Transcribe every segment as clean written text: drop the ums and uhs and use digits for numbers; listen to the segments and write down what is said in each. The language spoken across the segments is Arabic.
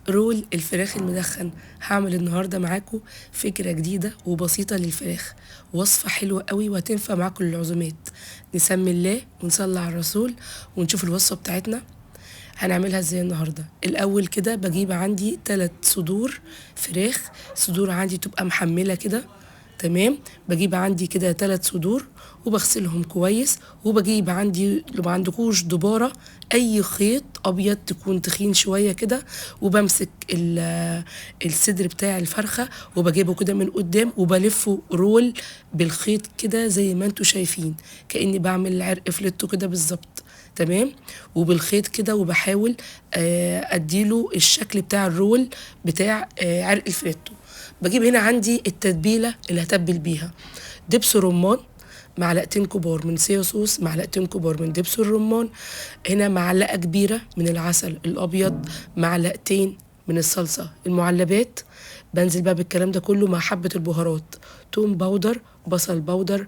رول الفراخ المدخن. هعمل النهارده معاكم فكرة جديدة وبسيطة للفراخ، وصفة حلوة قوي وهتنفع معاكم للعزومات. نسمي الله ونصلي على الرسول ونشوف الوصفة بتاعتنا هنعملها ازاي النهارده. الاول كده بجيب عندي 3 صدور فراخ، صدور عندي تبقى محملة كده، تمام. بجيب عندي كده 3 صدور وبغسلهم كويس، وبجيب عندي لو ما عندكوش دبارة اي خيط ابيض تكون تخين شوية كده، وبمسك الصدر بتاع الفرخة وبجيبه كده من قدام وبلفه رول بالخيط كده زي ما انتوا شايفين، كأني بعمل عرق فليتو كده بالظبط، تمام. وبالخيط كده وبحاول اديله الشكل بتاع الرول بتاع عرق الفليتو. بجيب هنا عندي التتبيله اللي هتبل بيها: دبس رمان، معلقتين كبار من صويا صوص، معلقتين كبار من دبس الرمان، هنا معلقه كبيره من العسل الابيض، معلقتين من الصلصه المعلبات. بنزل بقى بالكلام ده كله مع حبه البهارات: توم باودر، بصل باودر،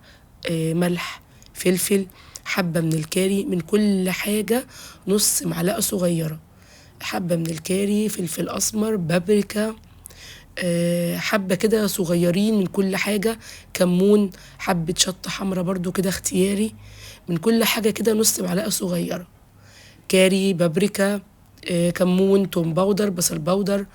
ملح، فلفل، حبه من الكاري، من كل حاجه نص معلقه صغيره، حبه من الكاري، فلفل اسمر، بابريكا، حبة كده صغيرين من كل حاجة، كمون، حبة شطة حمرا برضو كده اختياري، من كل حاجة كده نص معلقة صغيرة، كاري، بابريكا، كمون، توم باودر، بصل باودر،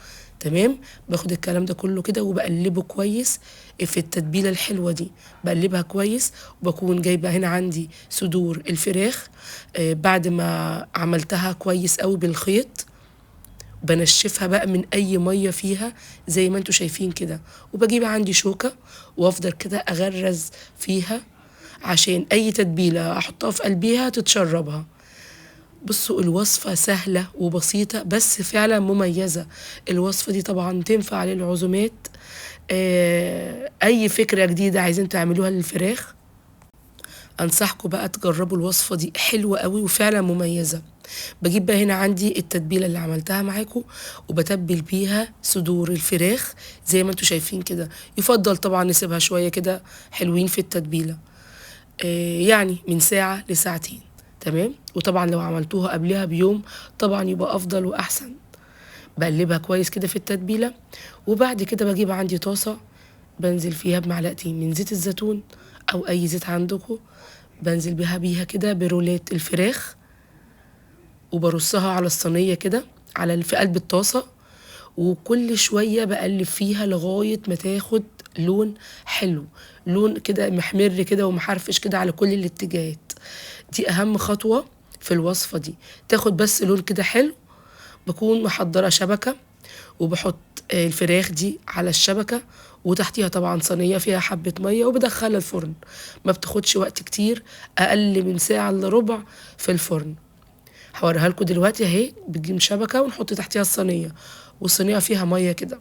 تمام. باخد الكلام ده كله كده وبقلبه كويس في التتبيلة الحلوة دي، بقلبها كويس. وبكون جايبة هنا عندي صدور الفراخ بعد ما عملتها كويس قوي بالخيط، بنشفها بقى من اي ميه فيها زي ما انتوا شايفين كده، وبجيب عندي شوكه وافضل كده اغرز فيها عشان اي تتبيله احطها في قلبيها تتشربها. بصوا الوصفه سهله وبسيطه بس فعلا مميزه. الوصفه دي طبعا تنفع للعزومات. اي فكره جديده عايزين تعملوها للفراخ انصحكم بقى تجربوا الوصفه دي، حلوه قوي وفعلا مميزه. بجيب بقى هنا عندي التتبيله اللي عملتها معاكم وبتبل بيها صدور الفراخ زي ما انتوا شايفين كده. يفضل طبعا نسيبها شويه كده حلوين في التتبيله، يعني من ساعه لساعتين، تمام. وطبعا لو عملتوها قبلها بيوم طبعا يبقى افضل واحسن. بقلبها كويس كده في التتبيله، وبعد كده بجيب عندي طاسه بنزل فيها بمعلقتين من زيت الزيتون او اي زيت عندكم، بنزل بيها كده برولات الفراخ وبرصها على الصينيه كده في قلب الطاسه، وكل شويه بقلب فيها لغايه ما تاخد لون حلو، لون كده محمر كده ومحرفش كده على كل الاتجاهات. دي اهم خطوه في الوصفه دي، تاخد بس لون كده حلو. بكون محضره شبكه وبحط الفراخ دي على الشبكه، وتحتيها طبعا صينيه فيها حبه ميه وبدخلها الفرن. ما بتاخدش وقت كتير، اقل من ساعه الا ربع في الفرن. هوريها لكم دلوقتي اهي. بتجيب شبكه ونحط تحتيها الصينيه، والصينيه فيها ميه كده،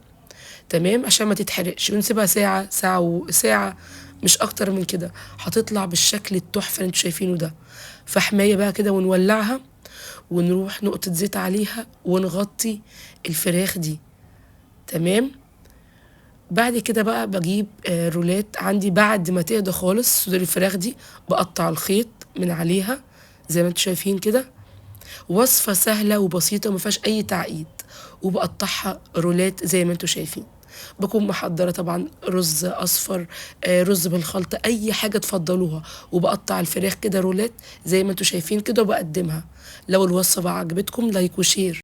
تمام، عشان ما تتحرقش، ونسيبها ساعه، ساعه وساعه، مش اكتر من كده. هتطلع بالشكل التحفه اللي انتوا شايفينه ده. فحمايه بقى كده ونولعها ونروح نقطه زيت عليها ونغطي الفراخ دي، تمام. بعد كده بقى بجيب رولات عندي بعد ما تهدى خالص صدور الفراخ دي، بقطع الخيط من عليها زي ما انتوا شايفين كده. وصفة سهلة وبسيطة ومفيهاش أي تعقيد، وبقطعها رولات زي ما انتوا شايفين. بكون محضرة طبعا رز أصفر، رز بالخلطة، أي حاجة تفضلوها، وبقطع الفراخ كده رولات زي ما انتوا شايفين كده وبقدمها. لو الوصفة عجبتكم لايك وشير.